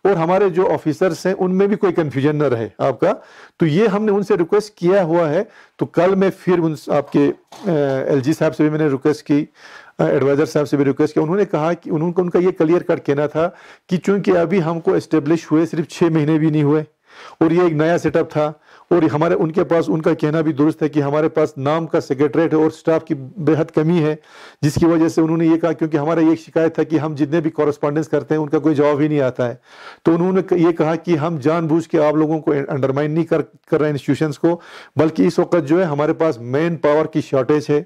और हमारे जो ऑफिसर्स हैं उनमें भी कोई कंफ्यूजन ना रहे आपका। तो ये हमने उनसे रिक्वेस्ट किया हुआ है। तो कल मैं फिर आपके LG साहब से भी मैंने रिक्वेस्ट की, एडवाइजर साहब से भी रिक्वेस्ट किया। उन्होंने कहा कि उनका ये क्लियर कट कहना था कि चूंकि अभी हमको एस्टेब्लिश हुए सिर्फ 6 महीने भी नहीं हुए और ये एक नया सेटअप था, और हमारे उनके पास उनका कहना भी दुरुस्त है कि हमारे पास नाम का सेक्रेटरीट है और स्टाफ की बेहद कमी है, जिसकी वजह से उन्होंने ये कहा, क्योंकि हमारा ये शिकायत था कि हम जितने भी कॉरेस्पॉन्डेंस करते हैं उनका कोई जवाब ही नहीं आता है। तो उन्होंने ये कहा कि हम जानबूझ के आप लोगों को अंडरमाइन नहीं कर रहे हैं इंस्टीट्यूशंस को, बल्कि इस वक्त जो है हमारे पास मैन पावर की शॉर्टेज है।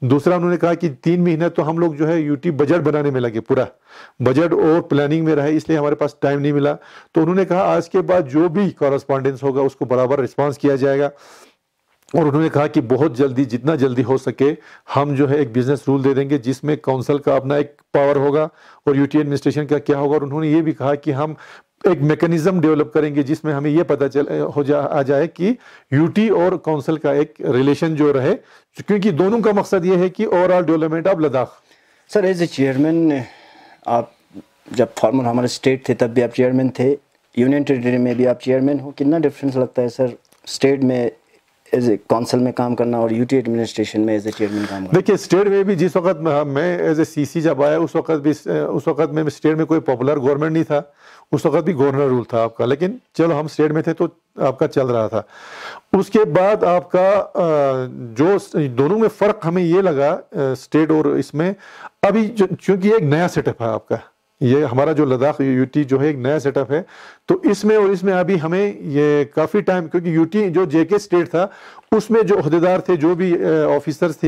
दूसरा उन्होंने कहा कि 3 महीने तो हम लोग जो है यूटी बजट बनाने में लगे, पूरा बजट और प्लानिंग में रहे, इसलिए हमारे पास टाइम नहीं मिला। तो उन्होंने कहा आज के बाद जो भी कॉरेस्पॉन्डेंस होगा उसको बराबर रिस्पांस किया जाएगा, और उन्होंने कहा कि बहुत जल्दी, जितना जल्दी हो सके हम जो है एक बिजनेस रूल दे देंगे जिसमें काउंसिल का अपना एक पावर होगा और यूटी एडमिनिस्ट्रेशन का क्या होगा। और उन्होंने ये भी कहा कि हम एक मैकेनिज्म डेवलप करेंगे जिसमें हमें ये पता आ जाए कि यूटी और काउंसिल का एक रिलेशन जो रहे, क्योंकि दोनों का मकसद ये है कि overall development of Ladakh.
Sir, as a chairman, आप जब फॉर्मर हमारे स्टेट थे तब भी आप चेयरमैन थे, यूनियन टेरिटरी में भी आप चेयरमैन हो, कितना डिफरेंस लगता है सर स्टेट में एज ए काउंसिल में काम करना और यूटी एडमिनिस्ट्रेशन में एज ए चेयरमैन काम करना?
देखिए, स्टेट में भी जिस वक्त मैं एज ए CC जब आया उस वक्त में स्टेट में कोई पॉपुलर गवर्नमेंट नहीं था, उस वक्त भी गवर्नर रूल था आपका, लेकिन चलो हम स्टेट में थे तो आपका चल रहा था। उसके बाद आपका जो दोनों में फ़र्क हमें ये लगा स्टेट और इसमें, अभी चूंकि एक नया सेटअप है आपका, ये हमारा जो लद्दाख यूटी जो है एक नया सेटअप है, तो इसमें और इसमें अभी हमें ये काफ़ी टाइम, क्योंकि यूटी जो जेके स्टेट था उसमें जो अहदेदार थे, जो भी ऑफिशियल्स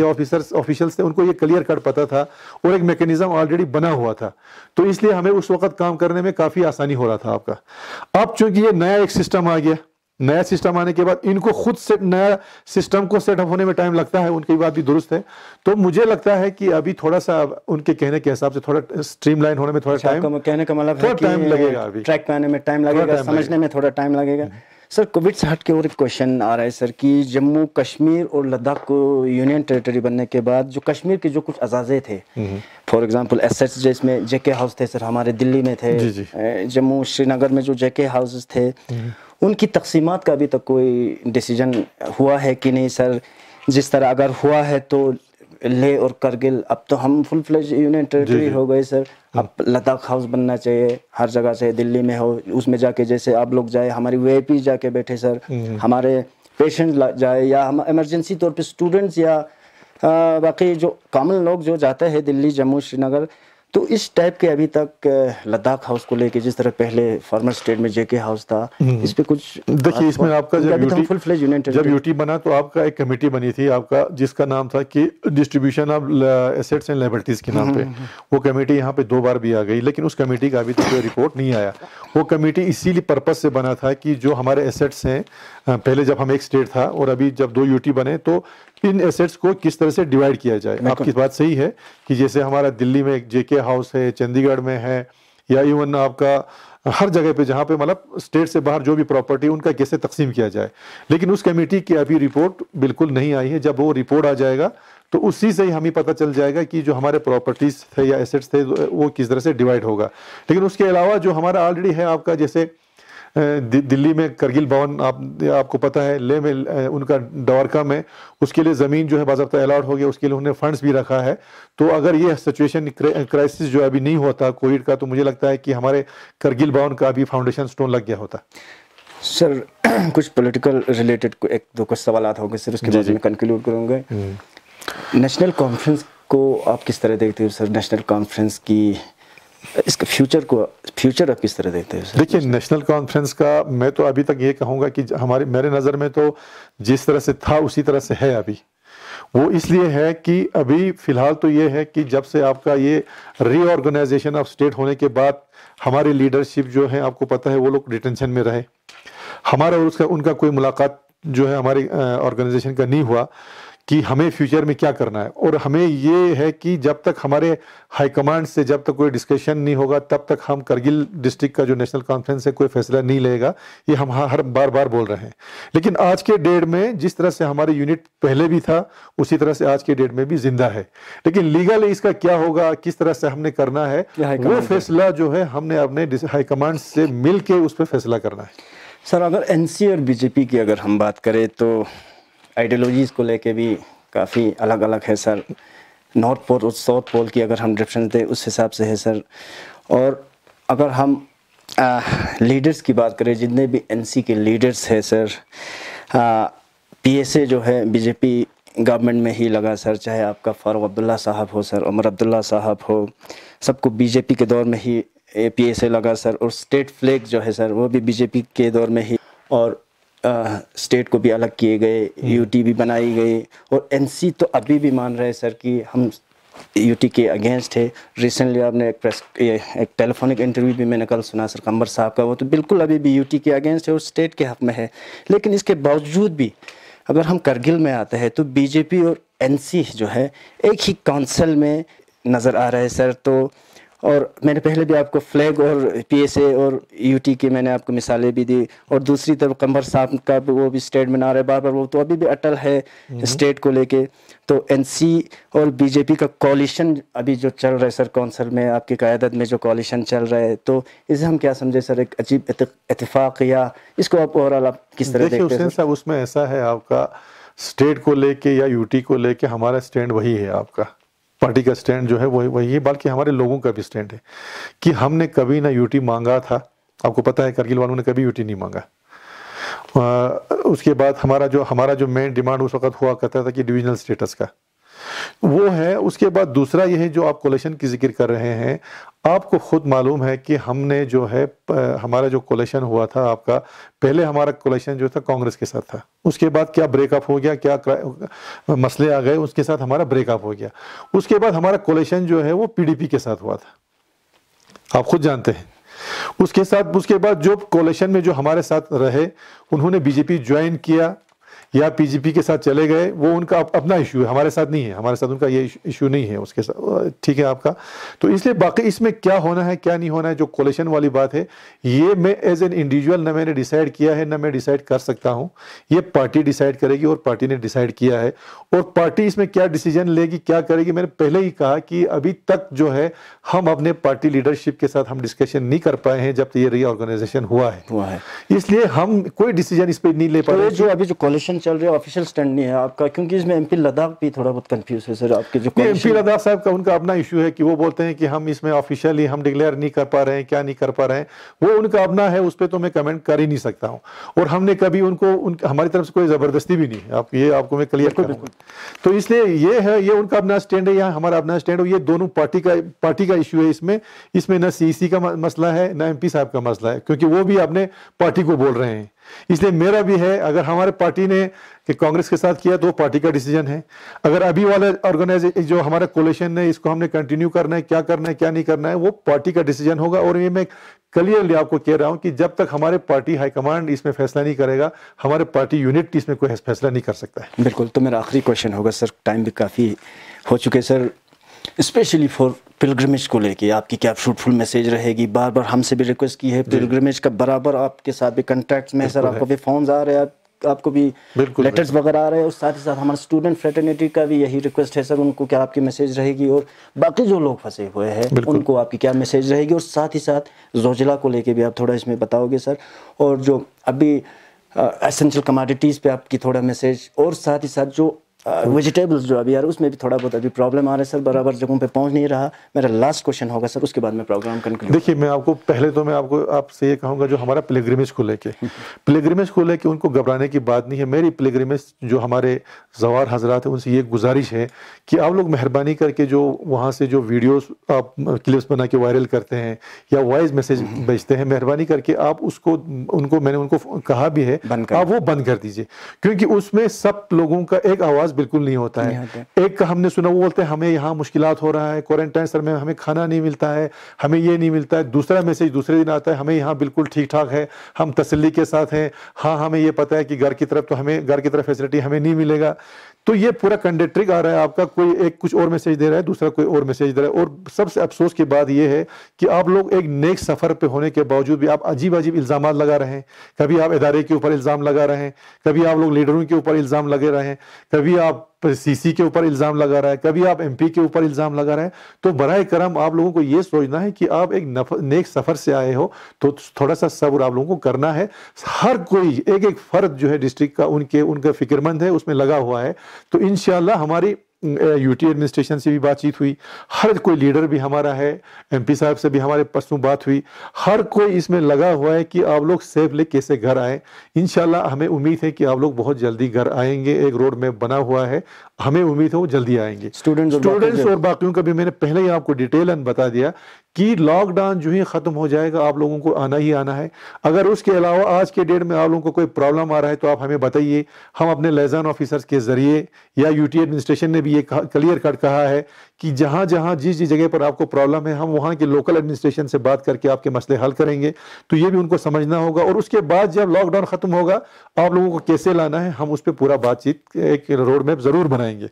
थे, उनको ये क्लियर कट पता था और एक मैकेनिज्म ऑलरेडी बना हुआ था, तो इसलिए हमें उस वक्त काम करने में काफ़ी आसानी हो रहा था आपका। अब चूंकि ये नया एक सिस्टम आ गया, नया सिस्टम आने के बाद इनको खुद से नया सिस्टम को सेटअप होने में टाइम लगता है, उनकी बात भी दुरुस्त है। तो मुझे लगता है कि अभी थोड़ा सा उनके कहने के हिसाब से थोड़ा स्ट्रीमलाइन होने में थोड़ा टाइम,
कहने का मतलब है कि
टाइम लगेगा, अभी
ट्रैक पे आने में टाइम लगेगा, समझने में थोड़ा टाइम लगेगा। सर, कोविड से हट के और एक क्वेश्चन आ रहा है सर कि जम्मू कश्मीर और लद्दाख को यूनियन टेरिटरी बनने के बाद जो कश्मीर के जो कुछ अजाज़े थे, फॉर एग्जांपल एसेट्स जिसमें जेके हाउस थे सर, हमारे दिल्ली में थे, जम्मू श्रीनगर में जो जेके हाउसेस थे, उनकी तकसीमात का अभी तक कोई डिसीजन हुआ है कि नहीं सर? जिस तरह अगर हुआ है तो लेह और करगिल, अब तो हम फुल फ्लेज यूनियन टेरिटरी हो गए सर, अब लद्दाख हाउस बनना चाहिए हर जगह से, दिल्ली में हो, उसमें जाके जैसे आप लोग जाए, हमारी VIP जाके बैठे सर, हमारे पेशेंट जाए, या हम इमरजेंसी तौर पे स्टूडेंट्स या बाकी जो कॉमन लोग जो जाते हैं दिल्ली, जम्मू, श्रीनगर, तो इस टाइप के अभी तक लद्दाख हाउस को लेके जिस तरह पहले फॉर्मर स्टेट में जेके हाउस था, इस पे कुछ
देखिए, इसमें आपका जब यूटी बना तो आपका एक कमेटी बनी थी आपका, जिसका नाम था कि distribution of assets and liabilities के नाम पे। वो कमेटी यहाँ पे 2 बार भी आ गई, लेकिन उस कमेटी का अभी तक कोई रिपोर्ट नहीं आया। वो कमेटी इसीलिए पर्पस से बना था कि जो हमारे एसेट्स हैं, पहले जब हम एक स्टेट था और अभी जब 2 यूटी बने, तो इन एसेट्स को किस तरह से डिवाइड किया जाए। आपकी बात सही है कि जैसे हमारा दिल्ली में एक जेके हाउस है, चंडीगढ़ में है, या इवन आपका हर जगह पे जहाँ पे मतलब स्टेट से बाहर जो भी प्रॉपर्टी उनका कैसे तकसीम किया जाए, लेकिन उस कमेटी की अभी रिपोर्ट बिल्कुल नहीं आई है। जब वो रिपोर्ट आ जाएगा तो उसी से ही हमें पता चल जाएगा कि जो हमारे प्रॉपर्टीज थे या एसेट्स थे वो किस तरह से डिवाइड होगा। लेकिन उसके अलावा जो हमारा ऑलरेडी है आपका, जैसे दिल्ली में करगिल भवन आपको पता है, ले में उनका द्वारका में उसके लिए ज़मीन जो है बाज़ाब्ता अलॉट हो गया, उसके लिए उन्होंने फंड्स भी रखा है। तो अगर ये सिचुएशन क्राइसिस जो अभी नहीं होता कोविड का, तो मुझे लगता है कि हमारे करगिल भवन का भी फाउंडेशन स्टोन लग गया होता।
सर कुछ पॉलिटिकल रिलेटेड एक दो कुछ सवाल होंगे सर, उसके बाद मैं कंक्लूड करूँगा। नेशनल कॉन्फ्रेंस को आप किस तरह देखते हो सर? नेशनल कॉन्फ्रेंस की इसका फ्यूचर आप किस तरह देखते हैं सर?
देखिए, नेशनल कॉन्फ्रेंस का मैं तो अभी तक ये कहूँगा कि मेरे नज़र में तो जिस तरह से था उसी तरह से है अभी। वो इसलिए है कि अभी फ़िलहाल तो ये है कि जब से आपका ये रीऑर्गेनाइजेशन ऑफ स्टेट होने के बाद हमारी लीडरशिप जो है आपको पता है वो लोग डिटेंशन में रहे, हमारा और उनका कोई मुलाकात जो है हमारी ऑर्गेनाइजेशन का नहीं हुआ कि हमें फ्यूचर में क्या करना है। और हमें ये है कि जब तक हमारे हाईकमांड से जब तक कोई डिस्कशन नहीं होगा तब तक हम करगिल डिस्ट्रिक्ट का जो नेशनल कॉन्फ्रेंस है कोई फैसला नहीं लेगा। ये हम हर बार बोल रहे हैं। लेकिन आज के डेट में जिस तरह से हमारे यूनिट पहले भी था उसी तरह से आज के डेट में भी जिंदा है। लेकिन लीगली इसका क्या होगा, किस तरह से हमने करना है, वो फैसला जो है हमने अपने हाईकमांड से मिल के उस पर फैसला करना है।
सर अगर एनसी और बीजेपी की अगर हम बात करें तो आइडियोलॉजीज़ को लेके भी काफ़ी अलग अलग है सर। नॉर्थ पोल और साउथ पोल की अगर हम डिफरेंस दें उस हिसाब से है सर। और अगर हम लीडर्स की बात करें, जितने भी एनसी के लीडर्स हैं सर, पीएसए जो है बीजेपी गवर्नमेंट में ही लगा सर, चाहे आपका फारूक अब्दुल्ला साहब हो सर, उमर अब्दुल्ला साहब हो, सबको बीजेपी के दौर में ही पीएसए लगा सर। और स्टेट फ्लैग जो है सर वो भी बीजेपी के दौर में ही, और स्टेट को भी अलग किए गए, यूटी भी बनाई गई। और एनसी तो अभी भी मान रहे हैं सर कि हम यूटी के अगेंस्ट है। रिसेंटली आपने एक टेलीफोनिक इंटरव्यू भी मैंने कल सुना सर कंबर साहब का, वो तो बिल्कुल अभी भी यूटी के अगेंस्ट है और स्टेट के हक में है। लेकिन इसके बावजूद भी अगर हम करगिल में आते हैं तो बीजेपी और एनसी जो है एक ही काउंसिल में नज़र आ रहे हैं सर। तो और मैंने पहले भी आपको फ्लैग और पीएसए और यूटी की मैंने आपको मिसालें भी दी। और दूसरी तरफ कंबर साहब का वो भी स्टेटमेंट आ रहा है बार, वो तो अभी भी अटल है स्टेट को लेके। तो एनसी और बीजेपी का कॉलिशन अभी जो चल रहा है सर काउंसिल में, आपकी क़यादत में जो कॉलिशन चल रहा है, तो इसे हम क्या समझे सर? एक अजीब इत्तेफाक, या इसको आप ओवरऑल आप किस तरह देखते हैं?
साहब उसमें ऐसा है, आपका स्टेट को लेके या यूटी को लेके हमारा स्टैंड वही है, आपका पार्टी का स्टैंड जो है वही है, बल्कि हमारे लोगों का भी स्टैंड है कि हमने कभी ना यूटी मांगा था। आपको पता है करगिल वालों ने कभी यूटी नहीं मांगा। उसके बाद हमारा जो मेन डिमांड उस वक्त हुआ करता था कि डिविजनल स्टेटस का, वो है। उसके बाद दूसरा ये है जो आप कोलेशन की जिक्र कर रहे हैं, आपको खुद मालूम है कि हमने जो है हमारा जो कोलेशन हुआ था, आपका पहले हमारा कोलेशन जो था कांग्रेस के साथ था, उसके बाद क्या ब्रेकअप हो गया, क्या मसले आ गए, उसके साथ हमारा ब्रेकअप हो गया। उसके बाद हमारा कोलेशन जो है वो पीडीपी के साथ हुआ था, आप खुद जानते हैं। उसके बाद जो कोलेशन में जो हमारे साथ रहे उन्होंने बीजेपी ज्वाइन किया या पीजीपी के साथ चले गए, वो उनका अपना इशू है, हमारे साथ नहीं है, हमारे साथ उनका ये इशू नहीं है उसके साथ, ठीक है आपका। तो इसलिए बाकी इसमें क्या होना है क्या नहीं होना है, जो कोलेशन वाली बात है, ये मैं एज एन इंडिविजुअल ना मैंने डिसाइड किया है ना मैं डिसाइड कर सकता हूँ। ये पार्टी डिसाइड करेगी और पार्टी ने डिसाइड किया है। और पार्टी इसमें क्या डिसीजन लेगी, क्या करेगी, मैंने पहले ही कहा कि अभी तक जो है हम अपने पार्टी लीडरशिप के साथ हम डिस्कशन नहीं कर पाए हैं जब ये रीऑर्गेनाइजेशन हुआ है। इसलिए हम कोई डिसीजन इस पर नहीं ले पा रहे।
जो अभी जो कोलिशन चल रहा है ऑफिशियल स्टैंड नहीं है आपका, क्योंकि इसमें एमपी लद्दाख भी थोड़ा बहुत कंफ्यूज है सर। आपके जो
एमपी लद्दाख साहब का उनका अपना इशू है कि वो बोलते हैं कि हम इसमें ऑफिशियली हम डिक्लेयर नहीं कर पा रहे हैं, क्या नहीं कर पा रहे हैं, वो उनका अपना है, उस पर तो मैं कमेंट कर ही नहीं सकता हूँ। और हमने कभी हमारी तरफ से कोई ज़बरदस्ती भी नहीं है, आपको मैं क्लियर करूँ। तो इसलिए ये है, ये उनका अपना स्टैंड है, यहाँ हमारा अपना स्टैंड है। ये दोनों पार्टी का इशू है। इसमें न सीईसी का मसला है न एमपी साहब का मसला है, क्योंकि वो भी अपने पार्टी को बोल रहे हैं इसलिए मेरा भी है, अगर हमारे पार्टी ने कि कांग्रेस के साथ किया तो पार्टी का डिसीजन है, अगर अभी वाला ऑर्गेनाइजेशन जो हमारा कोलिशन है इसको हमने कंटिन्यू करना है, क्या नहीं करना है, वो पार्टी का डिसीजन होगा। और ये मैं क्लियरली आपको कह रहा हूं कि जब तक हमारे पार्टी हाईकमांड इसमें फैसला नहीं करेगा, हमारे पार्टी यूनिट इसमें कोई फैसला नहीं कर सकता है।
बिल्कुल। तो मेरा आखिरी क्वेश्चन होगा सर, टाइम भी काफ़ी हो चुके सर, स्पेशली फॉर पिलग्रिमेज को लेके आपकी क्या फ्रूटफुल मैसेज रहेगी? बार बार हमसे भी रिक्वेस्ट की है, पिलग्रिमेज का बराबर आपके साथ भी कॉन्टैक्ट्स में सर, आपको भी फोन्स आ रहे हैं, आपको भी लेटर्स वगैरह आ रहे हैं, और साथ ही साथ हमारे स्टूडेंट फ्रेटर्निटी का भी यही रिक्वेस्ट है सर, उनको क्या आपकी मैसेज रहेगी, और बाकी जो लोग फंसे हुए हैं उनको आपकी क्या मैसेज रहेगी, और साथ ही साथ जोजिला को लेके भी आप थोड़ा इसमें बताओगे सर, और जो अभी एसेंशियल कमोडिटीज़ पे आपकी थोड़ा मैसेज, और साथ ही साथ जो वेजिटेबल्स जो अभी यार उसमें भी थोड़ा बहुत अभी प्रॉब्लम आ रहा है सर, बराबर जगहों पे पहुंच नहीं रहा। मेरा लास्ट क्वेश्चन होगा सर, उसके बाद मैं प्रोग्राम कंक्लूड।
देखिए, मैं आपको आपसे ये कहूँगा, जो हमारा पिलग्रिमेज को लेके उनको घबराने की बात नहीं है। मेरी पिलग्रिमेज जो हमारे ज़वार हजरात हैं उनसे ये गुजारिश है कि आप लोग मेहरबानी करके जो वहाँ से जो वीडियोस आप क्लिप्स बना के वायरल करते हैं या वॉइस मैसेज भेजते हैं, मेहरबानी करके आप मैंने उनको कहा भी है, आप वो बंद कर दीजिए, क्योंकि उसमें सब लोगों का एक आवाज़ बिल्कुल नहीं होता है। एक का हमने सुना, वो बोलते हैं हमें यहाँ मुश्किलात हो रहा है, क्वारंटाइन सर में हमें खाना नहीं मिलता है, हमें ये नहीं मिलता है। दूसरा मैसेज दूसरे दिन आता है, हमें यहाँ बिल्कुल ठीक ठाक है, हम तसल्ली के साथ हैं, हाँ हमें ये पता है कि घर की तरफ फैसिलिटी हमें नहीं मिलेगा। तो ये पूरा कंट्राडिक्ट आ रहा है आपका, कोई एक कुछ और मैसेज दे रहा है, दूसरा कोई और मैसेज दे रहा है। और सबसे अफसोस की बात यह है कि आप लोग एक नेक सफर पे होने के बावजूद भी आप अजीब अजीब इल्जाम लगा रहे हैं। कभी आप इदारे के ऊपर इल्जाम लगा रहे हैं, कभी आप लोग लीडरों के ऊपर इल्जाम लगे रहे हैं, कभी आप सीसी के ऊपर इल्जाम लगा रहा है, कभी आप एमपी के ऊपर इल्जाम लगा रहे हैं। तो बराए करम आप लोगों को ये सोचना है कि आप एक नेक सफर से आए हो, तो थोड़ा सा सब्र आप लोगों को करना है। हर कोई एक फर्द जो है डिस्ट्रिक्ट का उनका फिक्रमंद है, उसमें लगा हुआ है। तो इंशाल्लाह हमारी यूटी एडमिनिस्ट्रेशन से भी बातचीत हुई, हर कोई लीडर भी हमारा है, एमपी साहब से भी हमारे परसों बात हुई, हर कोई इसमें लगा हुआ है कि आप लोग सेफली कैसे घर आए। इंशाल्लाह हमें उम्मीद है कि आप लोग बहुत जल्दी घर आएंगे, एक रोड मैप बना हुआ है, हमें उम्मीद है वो जल्दी आएंगे। स्टूडेंट्स और बाकियों का भी मैंने पहले ही आपको डिटेल बता दिया कि लॉकडाउन जो ही ख़त्म हो जाएगा आप लोगों को आना ही आना है। अगर उसके अलावा आज के डेट में आप लोगों को कोई प्रॉब्लम आ रहा है तो आप हमें बताइए, हम अपने लाइज़ान ऑफिसर्स के ज़रिए या यूटी एडमिनिस्ट्रेशन ने भी ये क्लियर कट कहा है कि जहाँ जहाँ जिस जगह पर आपको प्रॉब्लम है, हम वहाँ के लोकल एडमिनिस्ट्रेशन से बात करके आपके मसले हल करेंगे। तो ये भी उनको समझना होगा, और उसके बाद जब लॉकडाउन ख़त्म होगा आप लोगों को कैसे लाना है, हम उस पर पूरा बातचीत एक रोड मैप ज़रूर बनाएंगे।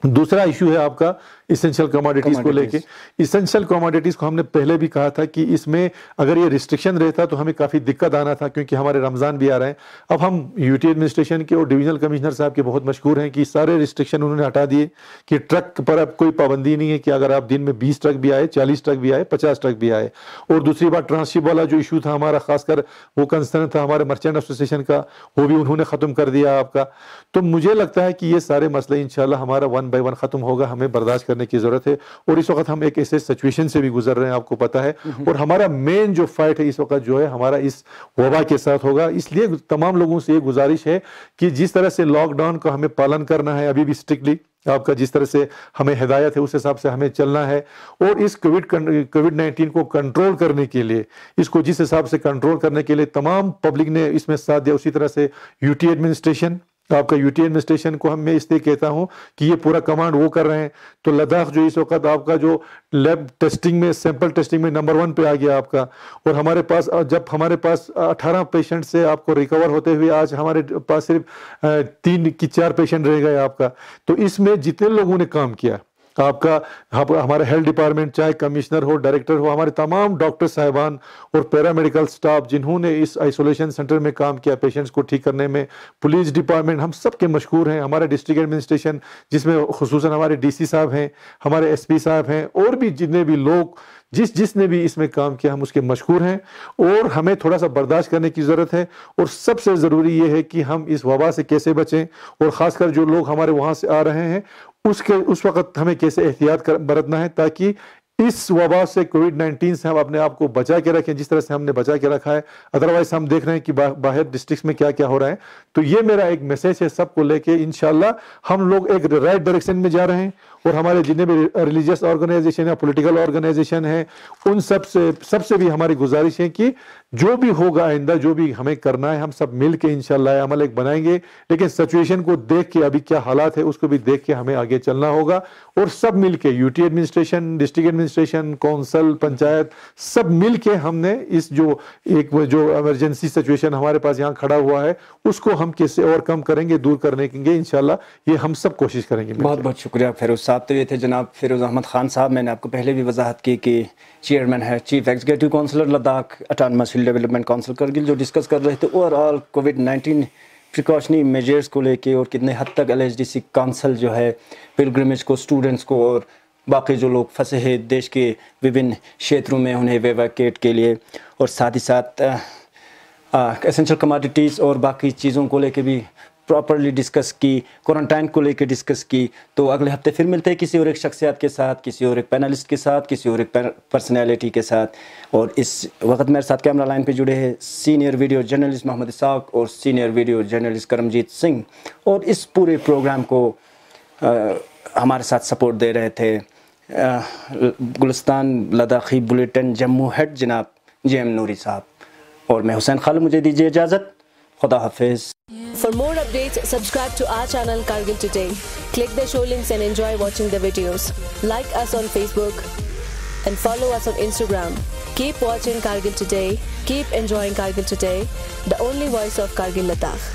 दूसरा इशू है आपका इसेंशियल कमोडिटीज को लेके। इसेंशियल कमोडिटीज को हमने पहले भी कहा था कि इसमें अगर ये रिस्ट्रिक्शन रहता तो हमें काफ़ी दिक्कत आना था, क्योंकि हमारे रमज़ान भी आ रहे हैं। अब हम यूटी एडमिनिस्ट्रेशन के और डिविजनल कमिश्नर साहब के बहुत मशहूर हैं कि सारे रिस्ट्रिक्शन उन्होंने हटा दिए, कि ट्रक पर अब कोई पाबंदी नहीं है कि अगर आप दिन में 20 ट्रक भी आए, 40 ट्रक भी आए, 50 ट्रक भी आए। और दूसरी बात, ट्रांसशिप वाला जो इशू था हमारा, खासकर वो कंसर्न था हमारे मर्चेंट एसोसिएशन का, वो भी उन्होंने ख़त्म कर दिया आपका। तो मुझे लगता है कि ये सारे मसले इंशाल्लाह हमारा 1 बाय 1 ख़त्म होगा, हमें बर्दाश्त करने की ज़रूरत है। और इस वक्त हम एक ऐसे सिचुएशन से भी गुजर रहे हैं, आपको पता है। और हमारा मेन जो फाइट है इस वक्त जो है हमारा इस वबा के साथ होगा। इसलिए तमाम लोगों से ये गुजारिश है कि जिस तरह से लॉकडाउन का हमें पालन करना है, अभी भी स्ट्रिक्टली आपका जिस तरह से हमें हिदायत है उस हिसाब से हमें चलना है। और इस कोविड-19 को कंट्रोल करने के लिए, इसको जिस हिसाब से कंट्रोल करने के लिए तमाम पब्लिक ने इसमें साथ दिया, उसी तरह से यूटी एडमिनिस्ट्रेशन, आपका यूटी एडमिनिस्ट्रेशन को मैं इसलिए कहता हूं कि ये पूरा कमांड वो कर रहे हैं। तो लद्दाख जो इस वक्त आपका जो लैब टेस्टिंग में, सैंपल टेस्टिंग में नंबर 1 पे आ गया आपका। और हमारे पास जब हमारे पास 18 पेशेंट से आपको रिकवर होते हुए आज हमारे पास सिर्फ 3 की 4 पेशेंट रह गए आपका। तो इसमें जितने लोगों ने काम किया आपका, हमारा हेल्थ डिपार्टमेंट, चाहे कमिश्नर हो, डायरेक्टर हो, हमारे तमाम डॉक्टर साहिबान और पैरामेडिकल स्टाफ जिन्होंने इस आइसोलेशन सेंटर में काम किया पेशेंट्स को ठीक करने में, पुलिस डिपार्टमेंट, हम सब के मशकूर हैं। हमारा डिस्ट्रिक्ट एडमिनिस्ट्रेशन जिसमें खुसूसन हमारे डीसी साहब हैं, हमारे एसपी साहब हैं, और भी जितने भी लोग जिसने भी इसमें काम किया, हम उसके मशकूर हैं। और हमें थोड़ा सा बर्दाश्त करने की ज़रूरत है। और सबसे ज़रूरी ये है कि हम इस वबा से कैसे बचें, और ख़ासकर जो लोग हमारे वहाँ से आ रहे हैं उस वक्त हमें कैसे एहतियात बरतना है, ताकि इस वबा से, कोविड-19 से हम अपने आप को बचा के रखें जिस तरह से हमने बचा के रखा है। अदरवाइज हम देख रहे हैं कि बाहर डिस्ट्रिक्ट में क्या क्या हो रहा है। तो ये मेरा एक मैसेज है सबको लेके, इंशाल्लाह हम लोग एक राइट डायरेक्शन में जा रहे हैं। और हमारे जितने भी रिलीजियस ऑर्गेनाइजेशन या पॉलिटिकल ऑर्गेनाइजेशन हैं, उन सबसे भी हमारी गुजारिश है कि जो भी होगा आइंदा, जो भी हमें करना है, हम सब मिल के इंशाल्लाह अमल एक बनाएंगे। लेकिन सिचुएशन को देख के, अभी क्या हालात है उसको भी देख के हमें आगे चलना होगा, और सब मिल के UT administration, district administration, council, panchayat, सब मिल के हमने इस जो इमरजेंसी सिचुएशन हमारे पास यहाँ खड़ा हुआ है उसको हम कैसे ओवरकम करेंगे, दूर करने के इंशाल्लाह ये हम सब कोशिश करेंगे।
बहुत बहुत शुक्रिया फिरोज साहब। तो ये थे जनाब फिरोज अहमद खान साहब। मैंने आपको पहले भी वजाहत की कि चेयरमैन है, chief executive counsellor Ladakh autonomous hill development council Kargil, जो डिस्कस कर रहे थे ओवरऑल कोविड-19 प्रिकॉशनरी मेजर्स को लेके और कितने हद तक LHDC काउंसिल जो है पिलग्रिमेज को, स्टूडेंट्स को और बाकी जो लोग फंसे हैं देश के विभिन्न क्षेत्रों में उन्हें वेवैकेट के लिए, और साथ ही साथ एसेंशियल कमोडिटीज़ और बाकी चीज़ों को लेके भी प्रॉपरली डिस्कस की, क्वारंटाइन को लेके डिस्कस की। तो अगले हफ्ते फिर मिलते हैं किसी और एक शख्सियत के साथ, किसी और एक पैनलिस्ट के साथ, किसी और एक पर्सनैलिटी के साथ। और इस वक्त मेरे साथ कैमरा लाइन पे जुड़े हैं senior video journalist Mohammad Isaq और senior video journalist Karamjeet Singh, और इस पूरे प्रोग्राम को हमारे साथ सपोर्ट दे रहे थे गुलिस्तान लद्दाखी बुलेटिन जम्मू हेड जनाब JM नूरी साहब, और मैं हुसैन खालिद। मुझे दीजिए इजाज़त, खुदा हाफिज़।
For more updates, subscribe to our channel Kargil Today. Click the show links and enjoy watching the videos. Like us on Facebook and follow us on Instagram. Keep watching Kargil Today. Keep enjoying Kargil Today, the only voice of Kargil Ladakh.